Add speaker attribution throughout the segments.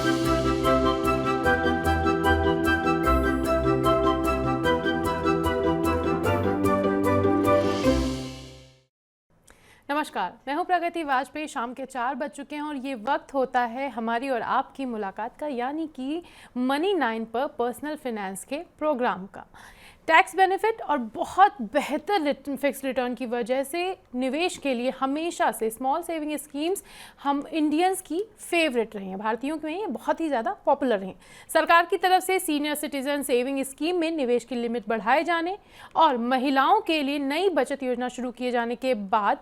Speaker 1: नमस्कार, मैं हूं प्रगति वाजपेयी। शाम के 4 बज चुके हैं और ये वक्त होता है हमारी और आपकी मुलाकात का, यानी कि मनी 9 पर पर्सनल फाइनेंस के प्रोग्राम का। टैक्स बेनिफिट और बहुत बेहतर फिक्स रिटर्न की वजह से निवेश के लिए हमेशा से स्मॉल सेविंग स्कीम्स हम इंडियंस की फेवरेट रही हैं, भारतीयों में ये बहुत ही ज़्यादा पॉपुलर रही। सरकार की तरफ से सीनियर सिटीजन सेविंग स्कीम में निवेश की लिमिट बढ़ाए जाने और महिलाओं के लिए नई बचत योजना शुरू किए जाने के बाद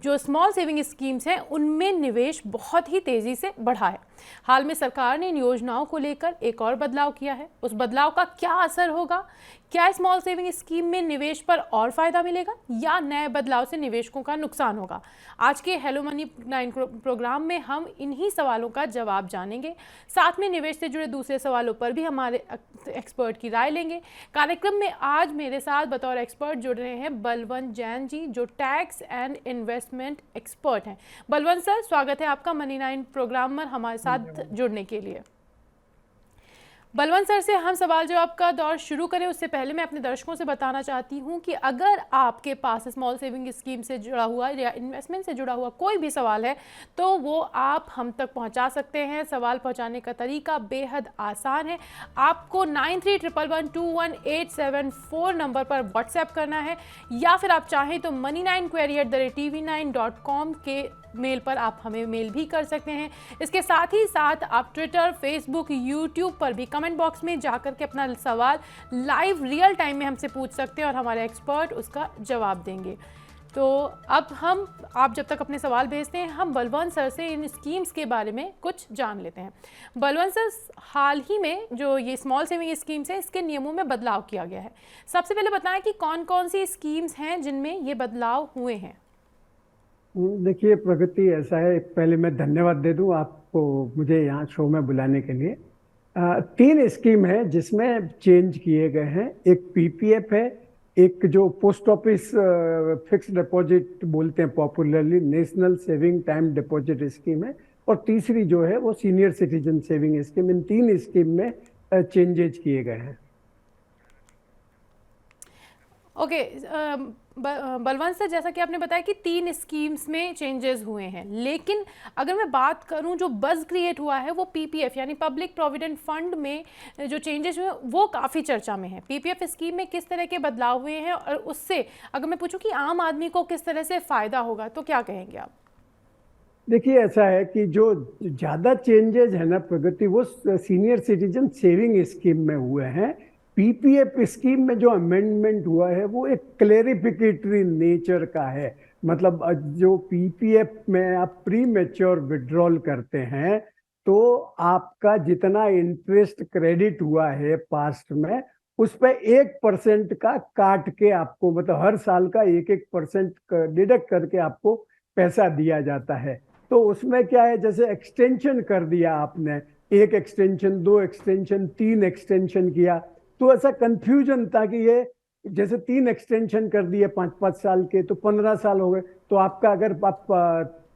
Speaker 1: जो स्मॉल सेविंग स्कीम्स हैं उनमें निवेश बहुत ही तेज़ी से बढ़ा है। हाल में सरकार ने इन योजनाओं को लेकर एक और बदलाव किया है। उस बदलाव का क्या असर होगा? क्या स्मॉल सेविंग स्कीम में निवेश पर और फायदा मिलेगा या नए बदलाव से निवेशकों का नुकसान होगा? आज के हेलो मनी 9 प्रोग्राम में हम इन्हीं सवालों का जवाब जानेंगे। साथ में निवेश से जुड़े दूसरे सवालों पर भी हमारे एक्सपर्ट की राय लेंगे। कार्यक्रम में आज मेरे साथ बतौर एक्सपर्ट जुड़ रहे हैं बलवंत जैन जी, जो टैक्स एंड इन्वेस्टमेंट एक्सपर्ट हैं। बलवंत सर, स्वागत है आपका मनी 9 प्रोग्राम में हमारे साथ जुड़ने के लिए। बलवंत सर से हम सवाल जवाब का दौर शुरू करें उससे पहले मैं अपने दर्शकों से बताना चाहती हूं कि अगर आपके पास स्मॉल सेविंग स्कीम से जुड़ा हुआ या इन्वेस्टमेंट से जुड़ा हुआ कोई भी सवाल है तो वो आप हम तक पहुंचा सकते हैं। सवाल पहुंचाने का तरीका बेहद आसान है। आपको 9311211874 नंबर पर व्हाट्सएप करना है या फिर आप चाहें तो money9query@tv9.com के मेल पर आप हमें मेल भी कर सकते हैं। इसके साथ ही साथ आप ट्विटर, फेसबुक, यूट्यूब पर भी कमेंट बॉक्स में जाकर के अपना सवाल लाइव रियल टाइम में हमसे पूछ सकते हैं और हमारे एक्सपर्ट उसका जवाब देंगे। तो अब आप जब तक अपने सवाल भेजते हैं हम बलवंत सर से इन स्कीम्स के बारे में कुछ जान लेते हैं। बलवंत सर, हाल ही में जो ये स्मॉल सेविंग स्कीम्स है इसके नियमों में बदलाव किया गया है। सबसे पहले बताएं कि कौन कौन सी स्कीम्स हैं जिनमें ये बदलाव हुए हैं।
Speaker 2: देखिए प्रगति, ऐसा है, पहले मैं धन्यवाद दे दूं आपको मुझे यहाँ शो में बुलाने के लिए। 3 स्कीम है जिसमें चेंज किए गए हैं। एक पीपीएफ है, एक जो पोस्ट ऑफिस फिक्स डिपॉजिट बोलते हैं popularly, national saving time deposit scheme है, और तीसरी जो है वो सीनियर सिटीजन सेविंग स्कीम। इन 3 स्कीम में चेंजेज किए गए हैं।
Speaker 1: ओके, बलवंत सर, जैसा कि आपने बताया कि 3 स्कीम्स में चेंजेस हुए हैं, लेकिन अगर मैं बात करूं जो बज़ क्रिएट हुआ है वो पीपीएफ यानी पब्लिक प्रोविडेंट फंड में जो चेंजेस हुए वो काफ़ी चर्चा में है। पीपीएफ स्कीम में किस तरह के बदलाव हुए हैं और उससे अगर मैं पूछूं कि आम आदमी को किस तरह से फ़ायदा होगा तो क्या कहेंगे आप?
Speaker 2: देखिए, ऐसा है कि जो ज़्यादा चेंजेज है ना प्रगति, वो सीनियर सिटीजन सेविंग स्कीम में हुए हैं। पीपीएफ स्कीम में जो अमेंडमेंट हुआ है वो एक क्लेरिफिकेटरी नेचर का है। मतलब जो पीपीएफ में आप प्री मैच्योर विड्रॉल करते हैं तो आपका जितना इंटरेस्ट क्रेडिट हुआ है पास्ट में उस पर 1% का काट के आपको, मतलब हर साल का 1% डिडक्ट करके आपको पैसा दिया जाता है। तो उसमें क्या है, जैसे एक्सटेंशन कर दिया आपने, 1 एक्सटेंशन, 2 एक्सटेंशन, 3 एक्सटेंशन किया, तो ऐसा कंफ्यूजन था कि ये जैसे 3 एक्सटेंशन कर दिए 5-5 साल के तो 15 साल हो गए। तो आपका अगर आप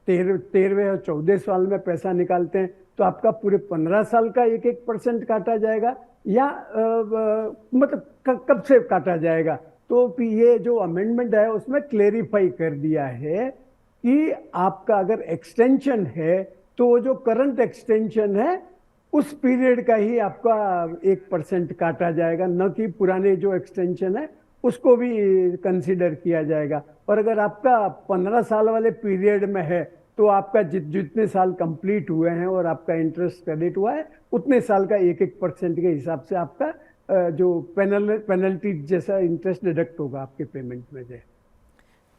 Speaker 2: 13वें और 14 साल में पैसा निकालते हैं तो आपका पूरे 15 साल का 1% काटा जाएगा या मतलब कब से काटा जाएगा। तो ये जो अमेंडमेंट है उसमें क्लेरिफाई कर दिया है कि आपका अगर एक्सटेंशन है तो जो करंट एक्सटेंशन है उस पीरियड का ही आपका 1% काटा जाएगा, न कि पुराने जो एक्सटेंशन है उसको भी कंसीडर किया जाएगा। और अगर आपका 15 साल वाले पीरियड में है तो आपका जितने साल कंप्लीट हुए हैं और आपका इंटरेस्ट क्रेडिट हुआ है उतने साल का 1% के हिसाब से आपका जो पेनल्टी जैसा इंटरेस्ट डिडक्ट होगा आपके पेमेंट में से।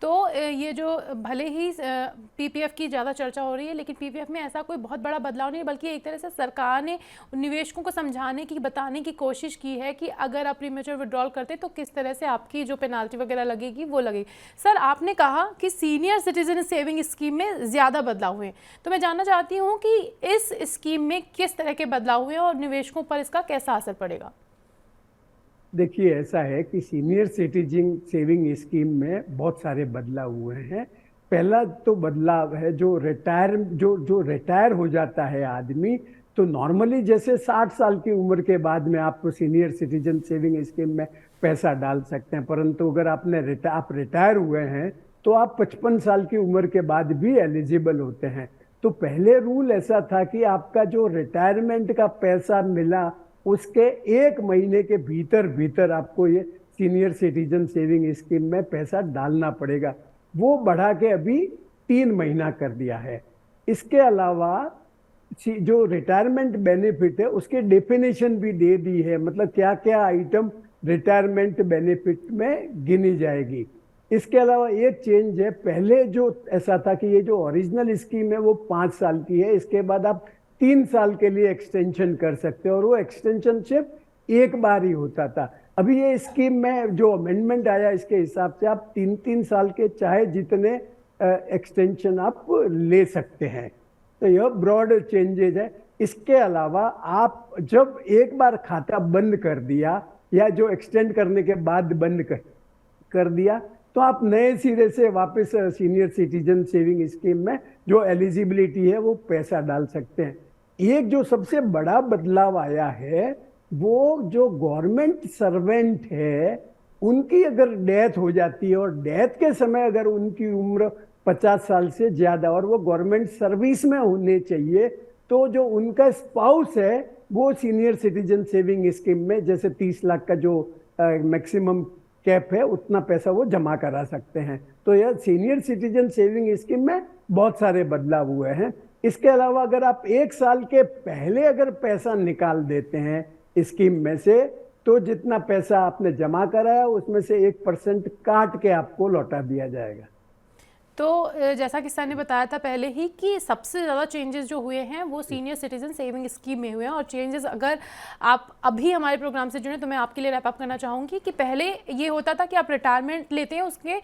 Speaker 1: तो ये जो भले ही पीपीएफ की ज़्यादा चर्चा हो रही है लेकिन पीपीएफ में ऐसा कोई बहुत बड़ा बदलाव नहीं है, बल्कि एक तरह से सरकार ने निवेशकों को समझाने की, बताने की कोशिश की है कि अगर आप प्रीमेच्योर विड्रॉल करते तो किस तरह से आपकी जो पेनाल्टी वगैरह लगेगी वो लगेगी। सर, आपने कहा कि सीनियर सिटीजन सेविंग स्कीम में ज़्यादा बदलाव हुए, तो मैं जानना चाहती हूँ कि इस स्कीम में किस तरह के बदलाव हुए और निवेशकों पर इसका कैसा असर पड़ेगा?
Speaker 2: देखिए, ऐसा है कि सीनियर सिटीजन सेविंग स्कीम में बहुत सारे बदलाव हुए हैं। पहला तो बदलाव है जो रिटायर हो जाता है आदमी, तो नॉर्मली जैसे 60 साल की उम्र के बाद में आप सीनियर सिटीजन सेविंग स्कीम में पैसा डाल सकते हैं, परंतु अगर आप रिटायर हुए हैं तो आप 55 साल की उम्र के बाद भी एलिजिबल होते हैं। तो पहले रूल ऐसा था कि आपका जो रिटायरमेंट का पैसा मिला उसके 1 महीने के भीतर भीतर आपको ये सीनियर सिटीजन सेविंग स्कीम में पैसा डालना पड़ेगा। वो बढ़ा के अभी 3 महीना कर दिया है। इसके अलावा जो रिटायरमेंट बेनिफिट है उसके डेफिनेशन भी दे दी है, मतलब क्या क्या आइटम रिटायरमेंट बेनिफिट में गिनी जाएगी। इसके अलावा एक चेंज है, पहले जो ऐसा था कि ये जो ओरिजिनल स्कीम है वो 5 साल की है, इसके बाद आप 3 साल के लिए एक्सटेंशन कर सकते हो और वो एक्सटेंशन सिर्फ एक बार ही होता था। अभी ये स्कीम में जो अमेंडमेंट आया इसके हिसाब से आप 3-3 साल के चाहे जितने एक्सटेंशन आप ले सकते हैं। तो यह ब्रॉड चेंजेज है। इसके अलावा आप जब एक बार खाता बंद कर दिया या जो एक्सटेंड करने के बाद बंद कर दिया तो आप नए सिरे से वापस सीनियर सिटीजन सेविंग स्कीम में जो एलिजिबिलिटी है वो पैसा डाल सकते हैं। एक जो सबसे बड़ा बदलाव आया है वो जो गवर्नमेंट सर्वेंट है उनकी अगर डेथ हो जाती है और डेथ के समय अगर उनकी उम्र 50 साल से ज्यादा और वो गवर्नमेंट सर्विस में होने चाहिए, तो जो उनका स्पाउस है वो सीनियर सिटीजन सेविंग स्कीम में जैसे 30 लाख का जो मैक्सिमम कैप है उतना पैसा वो जमा करा सकते हैं। तो यह सीनियर सिटीजन सेविंग स्कीम में बहुत सारे बदलाव हुए हैं। इसके अलावा अगर आप 1 साल के पहले अगर पैसा निकाल देते हैं स्कीम में से, तो जितना पैसा आपने जमा कराया उसमें से 1% काट के आपको लौटा दिया जाएगा।
Speaker 1: तो जैसा कि सर ने बताया था पहले ही कि सबसे ज़्यादा चेंजेस जो हुए हैं वो सीनियर सिटीजन सेविंग स्कीम में हुए हैं। और चेंजेस अगर आप अभी हमारे प्रोग्राम से जुड़े तो मैं आपके लिए रैप अप करना चाहूँगी कि पहले ये होता था कि आप रिटायरमेंट लेते हैं उसके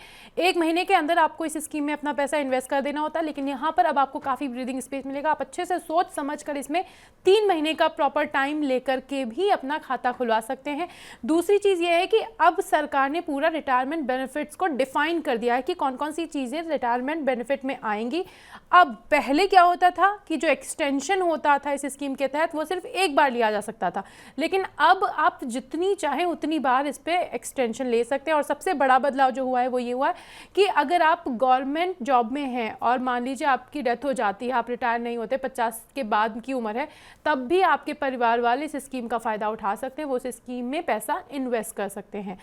Speaker 1: 1 महीने के अंदर आपको इस स्कीम में अपना पैसा इन्वेस्ट कर देना होता है, लेकिन यहाँ पर अब आपको काफ़ी ब्रीदिंग स्पेस मिलेगा। आप अच्छे से सोच समझ कर इसमें 3 महीने का प्रॉपर टाइम लेकर के भी अपना खाता खुलवा सकते हैं। दूसरी चीज़ ये है कि अब सरकार ने पूरा रिटायरमेंट बेनिफिट्स को डिफाइन कर दिया है कि कौन कौन सी चीज़ें रिटायरमेंट बेनिफिट में आएंगी। अब पहले क्या होता था कि जो एक्सटेंशन होता था इस स्कीम के तहत वो सिर्फ एक बार लिया जा सकता था, लेकिन अब आप जितनी चाहें उतनी बार इस पे एक्सटेंशन ले सकते हैं। और सबसे बड़ा बदलाव जो हुआ है वो ये हुआ है कि अगर आप गवर्नमेंट जॉब में हैं और मान लीजिए आपकी डेथ हो जाती है, आप रिटायर नहीं होते, 50 के बाद की उम्र है, तब भी आपके परिवार वाले इस स्कीम का फ़ायदा उठा सकते हैं, वो इस स्कीम में पैसा इन्वेस्ट कर सकते हैं।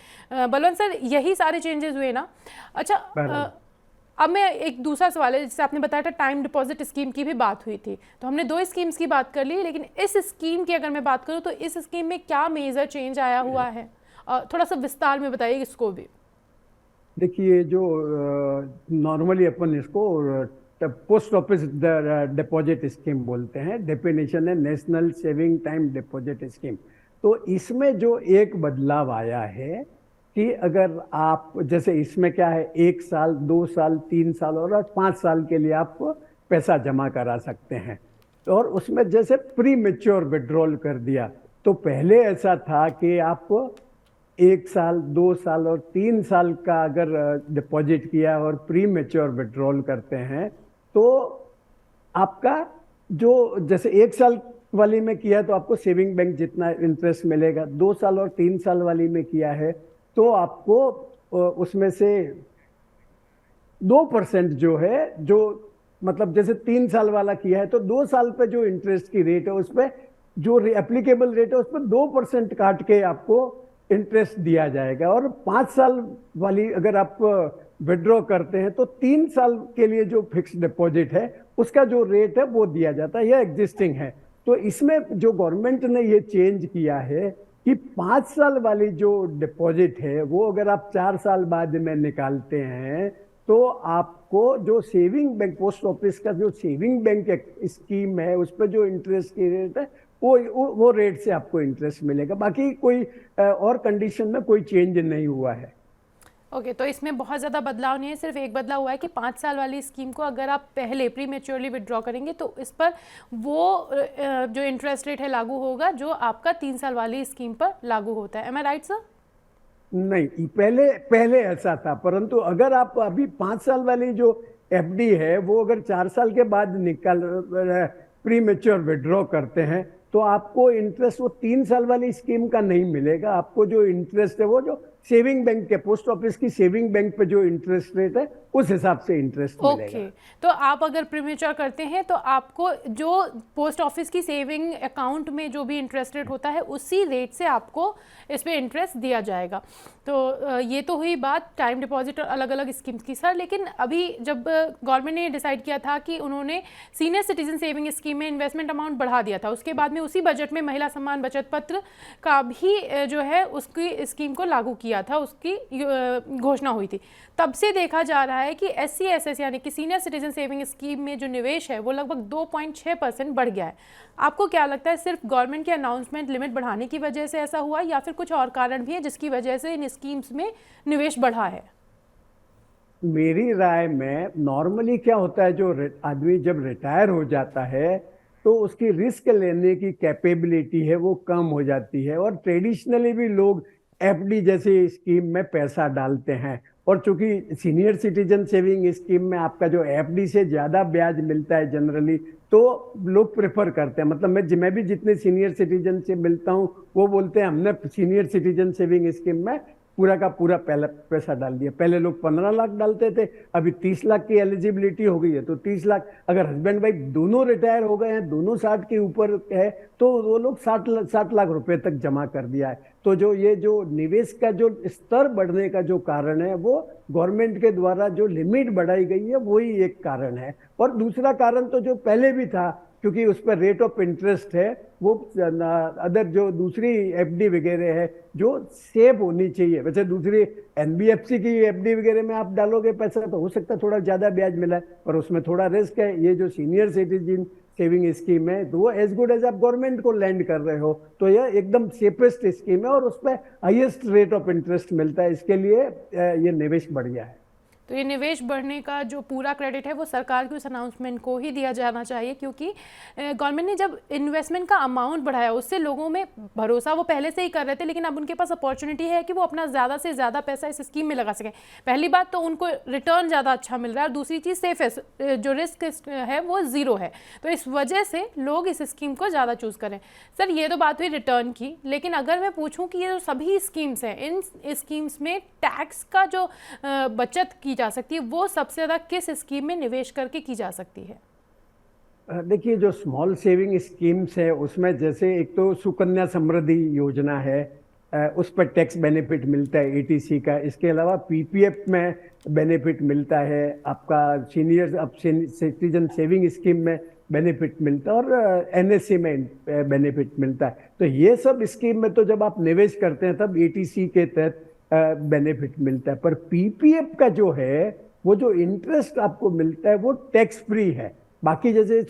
Speaker 1: बलवंत सर, यही सारे चेंजेस हुए ना? अच्छा, अब मैं एक दूसरा सवाल है, जैसे आपने बताया था टाइम डिपॉजिट स्कीम की भी बात हुई थी, तो हमने 2 स्कीम्स की बात कर ली, लेकिन इस स्कीम की अगर मैं बात करूं तो इस स्कीम में क्या मेजर चेंज आया हुआ है? थोड़ा सा विस्तार में बताइए इसको भी।
Speaker 2: देखिए, जो नॉर्मली अपन इसको पोस्ट ऑफिस डिपॉजिट स्कीम बोलते हैं, डेफिनेशन है national saving time deposit scheme. तो इसमें जो एक बदलाव आया है कि अगर आप जैसे इसमें क्या है 1 साल, 2 साल, 3 साल और 5 साल के लिए आप पैसा जमा करा सकते हैं, और उसमें जैसे प्री मैच्योर विड्रॉल कर दिया। तो पहले ऐसा था कि आप 1 साल, 2 साल और 3 साल का अगर डिपॉजिट किया और प्री मैच्योर विड्रॉल करते हैं तो आपका जो जैसे 1 साल वाली में किया तो आपको सेविंग बैंक जितना इंटरेस्ट मिलेगा, 2 साल और 3 साल वाली में किया है तो आपको उसमें से 2% जो है, जो मतलब जैसे 3 साल वाला किया है तो 2 साल पे जो इंटरेस्ट की रेट है उस पर जो एप्लीकेबल रेट है उस पर 2% काट के आपको इंटरेस्ट दिया जाएगा। और 5 साल वाली अगर आप विड्रॉ करते हैं तो 3 साल के लिए जो फिक्स डिपॉजिट है उसका जो रेट है वो दिया जाता है, यह एग्जिस्टिंग है। तो इसमें जो गवर्नमेंट ने ये चेंज किया है कि 5 साल वाली जो डिपॉजिट है वो अगर आप 4 साल बाद में निकालते हैं तो आपको जो सेविंग बैंक, पोस्ट ऑफिस का जो सेविंग बैंक स्कीम है उस पर जो इंटरेस्ट की रेट है वो रेट से आपको इंटरेस्ट मिलेगा। बाकी कोई और कंडीशन में कोई चेंज नहीं हुआ है।
Speaker 1: ओके, तो इसमें बहुत ज़्यादा बदलाव नहीं है, सिर्फ एक बदलाव हुआ है कि 5 साल वाली स्कीम को अगर आप पहले प्री मैच्योरली विड्रॉ करेंगे तो इस पर वो जो इंटरेस्ट रेट है लागू होगा जो आपका 3 साल वाली स्कीम पर लागू होता है। एम आई राइट सर?
Speaker 2: नहीं, पहले ऐसा था, परंतु अगर आप अभी 5 साल वाली जो एफडी है वो अगर 4 साल के बाद निकाल प्री मेच्योर विड्रॉ करते हैं तो आपको इंटरेस्ट वो 3 साल वाली स्कीम का नहीं मिलेगा। आपको जो इंटरेस्ट है वो जो सेविंग बैंक के पोस्ट ऑफिस की सेविंग बैंक पे जो इंटरेस्ट रेट है उस हिसाब से इंटरेस्ट मिलेगा।
Speaker 1: तो आप अगर प्रीमेच्योर करते हैं तो आपको जो पोस्ट ऑफिस की सेविंग अकाउंट में जो भी इंटरेस्ट रेट होता है उसी रेट से आपको इस पे इंटरेस्ट दिया जाएगा। तो ये तो हुई बात टाइम डिपॉजिट और अलग अलग स्कीम्स की सर। लेकिन अभी जब गवर्नमेंट ने डिसाइड किया था कि उन्होंने सीनियर सिटीजन सेविंग स्कीम में इन्वेस्टमेंट अमाउंट बढ़ा दिया था, उसके बाद में उसी बजट में महिला सम्मान बचत पत्र का भी जो है उसकी स्कीम को लागू किया था, उसकी घोषणा हुई थी। तब से देखा जा रहा है कि SC/SS यानी कि सीनियर सिटीजन सेविंग स्कीम में जो निवेश है वो लगभग 2.6% बढ़ गया है। आपको क्या लगता है सिर्फ गवर्नमेंट के अनाउंसमेंट लिमिट बढ़ाने की वजह से ऐसा हुआ या फिर कुछ और कारण भी है जिसकी वजह से इन स्कीम्स में निवेश बढ़ा है?
Speaker 2: मेरी राय में नॉर्मली क्या होता है, जो आदमी जब रिटायर हो जाता है तो उसकी रिस्क लेने की कैपेबिलिटी है वो कम हो जाती है, और ट्रेडिशनली भी लोग एफडी जैसी स्कीम में पैसा डालते हैं। और चूंकि सीनियर सिटीजन सेविंग स्कीम में आपका जो एफडी से ज्यादा ब्याज मिलता है जनरली, तो लोग प्रेफर करते हैं। मतलब मैं भी जितने सीनियर सिटीजन से मिलता हूँ वो बोलते हैं हमने सीनियर सिटीजन सेविंग स्कीम में पूरा का पूरा पहले पैसा डाल दिया। पहले लोग 15 लाख डालते थे, अभी 30 लाख की एलिजिबिलिटी हो गई है, तो 30 लाख अगर हस्बैंड वाइफ दोनों रिटायर हो गए हैं, दोनों 60 के ऊपर है, तो वो लोग 60 लाख रुपए तक जमा कर दिया है। तो जो निवेश का जो स्तर बढ़ने का जो कारण है वो गवर्नमेंट के द्वारा जो लिमिट बढ़ाई गई है वही एक कारण है। और दूसरा कारण तो जो पहले भी था, क्योंकि उस पर रेट ऑफ इंटरेस्ट है वो अदर जो दूसरी एफडी वगैरह है जो सेफ होनी चाहिए। वैसे दूसरी एनबीएफसी की एफडी वगैरह में आप डालोगे पैसा तो हो सकता है थोड़ा ज्यादा ब्याज मिला है, पर उसमें थोड़ा रिस्क है। ये जो सीनियर सिटीजन सेविंग स्कीम है तो वो एज गुड एज आप गवर्नमेंट को लैंड कर रहे हो, तो यह एकदम सेफेस्ट स्कीम है और उस पर हाईएस्ट रेट ऑफ इंटरेस्ट मिलता है। इसके लिए ये निवेश बढ़ गया है।
Speaker 1: तो ये निवेश बढ़ने का जो पूरा क्रेडिट है वो सरकार की उस अनाउंसमेंट को ही दिया जाना चाहिए, क्योंकि गवर्नमेंट ने जब इन्वेस्टमेंट का अमाउंट बढ़ाया उससे लोगों में भरोसा वो पहले से ही कर रहे थे, लेकिन अब उनके पास अपॉर्चुनिटी है कि वो अपना ज़्यादा से ज़्यादा पैसा इस स्कीम में लगा सकें। पहली बात तो उनको रिटर्न ज़्यादा अच्छा मिल रहा है और दूसरी चीज़ सेफ है, जो रिस्क है वो ज़ीरो है, तो इस वजह से लोग इस स्कीम को ज़्यादा चूज़ करें। सर ये तो बात हुई रिटर्न की, लेकिन अगर मैं पूछूँ कि ये जो सभी स्कीम्स हैं, इन स्कीम्स में टैक्स का जो बचत की जा सकती है वो सबसे ज्यादा किस स्कीम में निवेश करके की जा सकती है?
Speaker 2: देखिए जो स्मॉल सेविंग स्कीम्स है उसमें जैसे एक तो सुकन्या समृद्धि योजना है, उस पर टैक्स बेनिफिट मिलता है एटीसी का। इसके अलावा पीपीएफ में बेनिफिट मिलता है, आपका सीनियर सिटीजन सेविंग स्कीम में बेनिफिट मिलता है, और एनएससी में बेनिफिट मिलता है। तो ये सब स्कीम में तो जब आप निवेश करते हैं तब एटीसी के तहत बेनिफिट मिलता है। पर पीपीएफ का जो है वो जो इंटरेस्ट आपको मिलता है वो टैक्स फ्री है। बाकी जैसे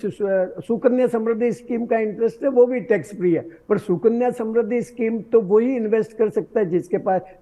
Speaker 2: सुकन्या समृद्धि स्कीम का इंटरेस्ट है वो भी टैक्स फ्री है, पर सुकन्या समृद्धि स्कीम तो वही इन्वेस्ट कर सकता है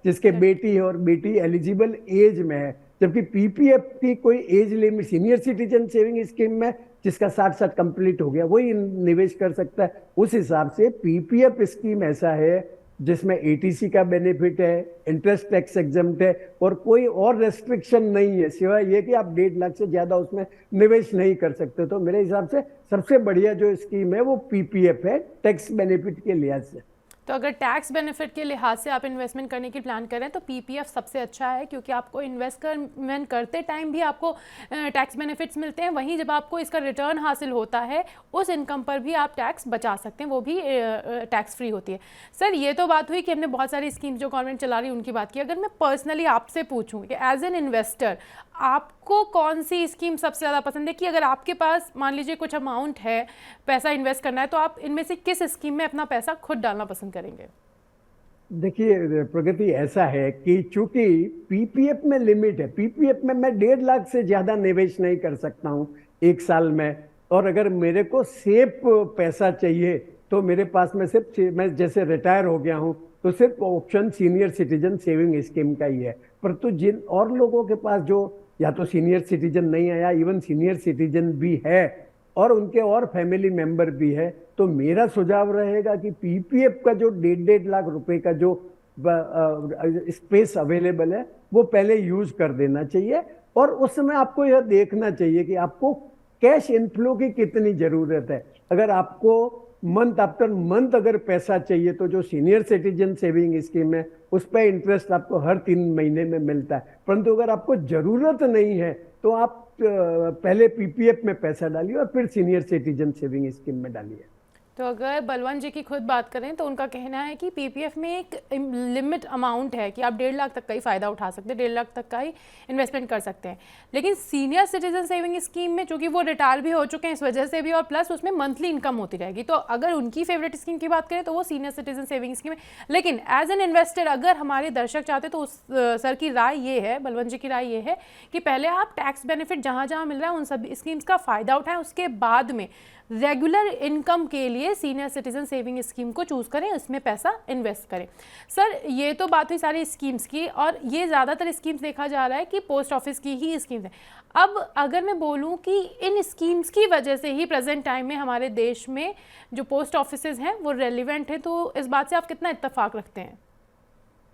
Speaker 2: जिसके बेटी है और बेटी एलिजिबल एज में है। जबकि पीपीएफ की कोई age limit senior citizen saving scheme में जिसका 60 साल कंप्लीट हो गया वही निवेश कर सकता है। उस हिसाब से पीपीएफ स्कीम ऐसा है जिसमें एटीसी का बेनिफिट है, इंटरेस्ट टैक्स एग्जम्प्ट है, और कोई और रेस्ट्रिक्शन नहीं है सिवाय ये कि आप 1.5 लाख से ज्यादा उसमें निवेश नहीं कर सकते। तो मेरे हिसाब से सबसे बढ़िया जो स्कीम है वो पीपीएफ है टैक्स बेनिफिट के लिहाज से।
Speaker 1: तो अगर टैक्स बेनिफिट के लिहाज से आप इन्वेस्टमेंट करने की प्लान करें तो पीपीएफ सबसे अच्छा है, क्योंकि आपको इन्वेस्टमेंट करते टाइम भी आपको टैक्स बेनिफिट्स मिलते हैं, वहीं जब आपको इसका रिटर्न हासिल होता है उस इनकम पर भी आप टैक्स बचा सकते हैं, वो भी टैक्स फ्री होती है। सर ये तो बात हुई कि हमने बहुत सारी स्कीम्स जो गवर्नमेंट चला रही है उनकी बात की। अगर मैं पर्सनली आपसे पूछूं कि एज एन इन्वेस्टर आपको कौन सी स्कीम सबसे ज़्यादा पसंद है, कि अगर आपके पास मान लीजिए कुछ अमाउंट है, पैसा इन्वेस्ट करना है, तो आप इनमें से किस स्कीम में अपना पैसा खुद डालना पसंद करेंगे?
Speaker 2: देखिए प्रगति ऐसा है कि चूंकि पीपीएफ में लिमिट है, पीपीएफ में मैं 1.5 लाख से ज्यादा निवेश नहीं कर सकता हूं 1 साल में, और अगर मेरे को सेफ पैसा चाहिए तो मेरे पास में सिर्फ, मैं जैसे रिटायर हो गया हूं तो सिर्फ option senior citizen saving scheme का ही है। पर तो जिन और लोगों के पास जो या तो सीनियर सिटीजन नहीं है या इवन सीनियर सिटीजन भी है और उनके और फैमिली मेंबर भी है, तो मेरा सुझाव रहेगा कि पीपीएफ का जो 1.5 लाख रुपए का जो स्पेस अवेलेबल है वो पहले यूज कर देना चाहिए। और उस समय आपको यह देखना चाहिए कि आपको कैश इनफ्लो की कितनी जरूरत है। अगर आपको मंथ आफ्टर मंथ अगर पैसा चाहिए तो जो सीनियर सिटीजन सेविंग स्कीम है उस पर इंटरेस्ट आपको हर 3 महीने में मिलता है। परंतु अगर आपको जरूरत नहीं है तो आप पहले पीपीएफ में पैसा डालिए और फिर सीनियर सिटीजन सेविंग स्कीम में डालिए।
Speaker 1: तो अगर बलवंत जी की खुद बात करें तो उनका कहना है कि पीपीएफ में एक लिमिट अमाउंट है कि आप 1.5 लाख तक का ही फ़ायदा उठा सकते हैं, 1.5 लाख तक का ही इन्वेस्टमेंट कर सकते हैं। लेकिन सीनियर सिटीजन सेविंग स्कीम में चूंकि वो रिटायर भी हो चुके हैं इस वजह से भी, और प्लस उसमें मंथली इनकम होती रहेगी, तो अगर उनकी फेवरेट स्कीम की बात करें तो वो सीनियर सिटीजन सेविंग स्कीम है। लेकिन एज एन इन्वेस्टर अगर हमारे दर्शक चाहते तो उस सर की राय ये है, बलवंत जी की राय ये है कि पहले आप टैक्स बेनिफिट जहाँ जहाँ मिल रहा है उन सभी स्कीम्स का फ़ायदा उठाएं, उसके बाद में रेगुलर इनकम के लिए सीनियर सिटीजन सेविंग स्कीम को चूज करें, उसमें पैसा इन्वेस्ट करें। सर ये तो बात हुई सारी स्कीम्स की, और ये ज़्यादातर स्कीम्स देखा जा रहा है कि पोस्ट ऑफिस की ही स्कीम्स हैं। अब अगर मैं बोलूं कि इन स्कीम्स की वजह से ही प्रेजेंट टाइम में हमारे देश में जो पोस्ट ऑफिसेज हैं वो रेलिवेंट है, तो इस बात से आप कितना इत्तेफाक रखते हैं?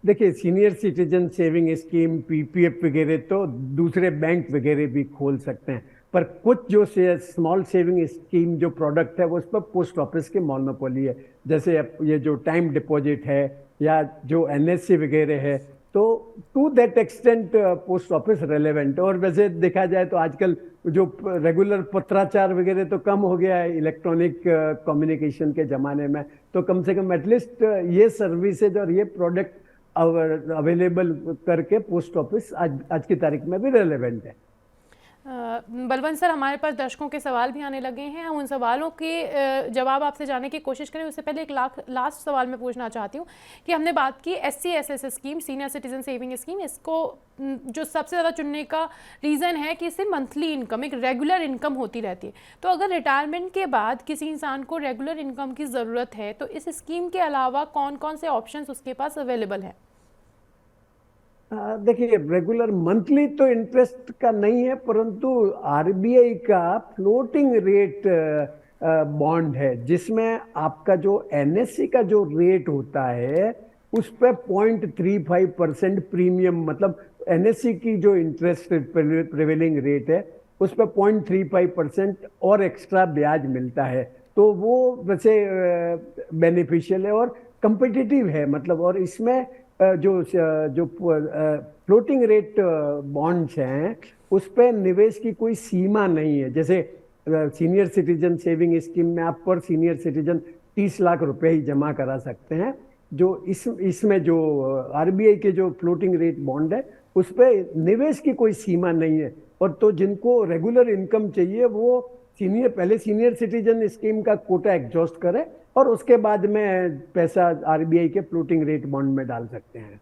Speaker 2: देखिए, senior citizen saving scheme, PPF वगैरह तो दूसरे बैंक वगैरह भी खोल सकते हैं, पर कुछ जो स्मॉल सेविंग स्कीम जो प्रोडक्ट है वो उस पर पोस्ट ऑफिस की मोनोपोली है। जैसे ये जो टाइम डिपॉजिट है या जो एनएससी वगैरह है, तो to that extent post office relevant. और वैसे देखा जाए तो आजकल जो रेगुलर पत्राचार वगैरह तो कम हो गया है इलेक्ट्रॉनिक कम्युनिकेशन के ज़माने में, तो कम से कम एटलीस्ट ये सर्विसेज और ये प्रोडक्ट अवेलेबल करके पोस्ट ऑफिस आज की तारीख में भी रेलेवेंट है।
Speaker 1: बलवंत सर, हमारे पास दर्शकों के सवाल भी आने लगे हैं, उन सवालों के जवाब आपसे जानने की कोशिश करें। उससे पहले एक लास्ट सवाल मैं पूछना चाहती हूँ कि हमने बात की SC/SS scheme, senior citizen saving scheme, इसको जो सबसे ज़्यादा चुनने का रीज़न है कि इससे मंथली इनकम, एक रेगुलर इनकम होती रहती है। तो अगर रिटायरमेंट के बाद किसी इंसान को रेगुलर इनकम की ज़रूरत है तो इस स्कीम के अलावा कौन कौन से ऑप्शन उसके पास अवेलेबल हैं?
Speaker 2: देखिए, रेगुलर मंथली तो इंटरेस्ट का नहीं है, परंतु आरबीआई का फ्लोटिंग रेट बॉन्ड है जिसमें आपका जो एनएससी का जो रेट होता है उस पर 0.35% प्रीमियम, मतलब एनएससी की जो इंटरेस्ट प्रिवेलिंग रेट है उस पर 0.35% और एक्स्ट्रा ब्याज मिलता है। तो वो वैसे बेनिफिशियल है और कंपिटिटिव है, मतलब। और इसमें जो फ्लोटिंग रेट बॉन्ड्स हैं उस पर निवेश की कोई सीमा नहीं है। जैसे सीनियर सिटीजन सेविंग स्कीम में आप पर सीनियर सिटीजन 30 लाख रुपए ही जमा करा सकते हैं। जो इसमें जो आरबीआई के जो फ्लोटिंग रेट बॉन्ड है उस पर निवेश की कोई सीमा नहीं है। और तो जिनको रेगुलर इनकम चाहिए वो पहले सीनियर सिटीजन स्कीम का कोटा एग्जॉस्ट करें और उसके बाद में पैसा आरबीआई के फ्लोटिंग रेट बॉन्ड में डाल सकते हैं।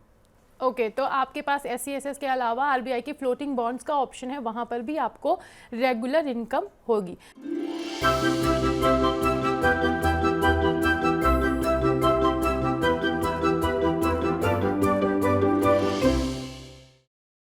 Speaker 1: ओके, तो आपके पास SC/SS के अलावा आरबीआई के फ्लोटिंग बॉन्ड्स का ऑप्शन है, वहां पर भी आपको रेगुलर इनकम होगी।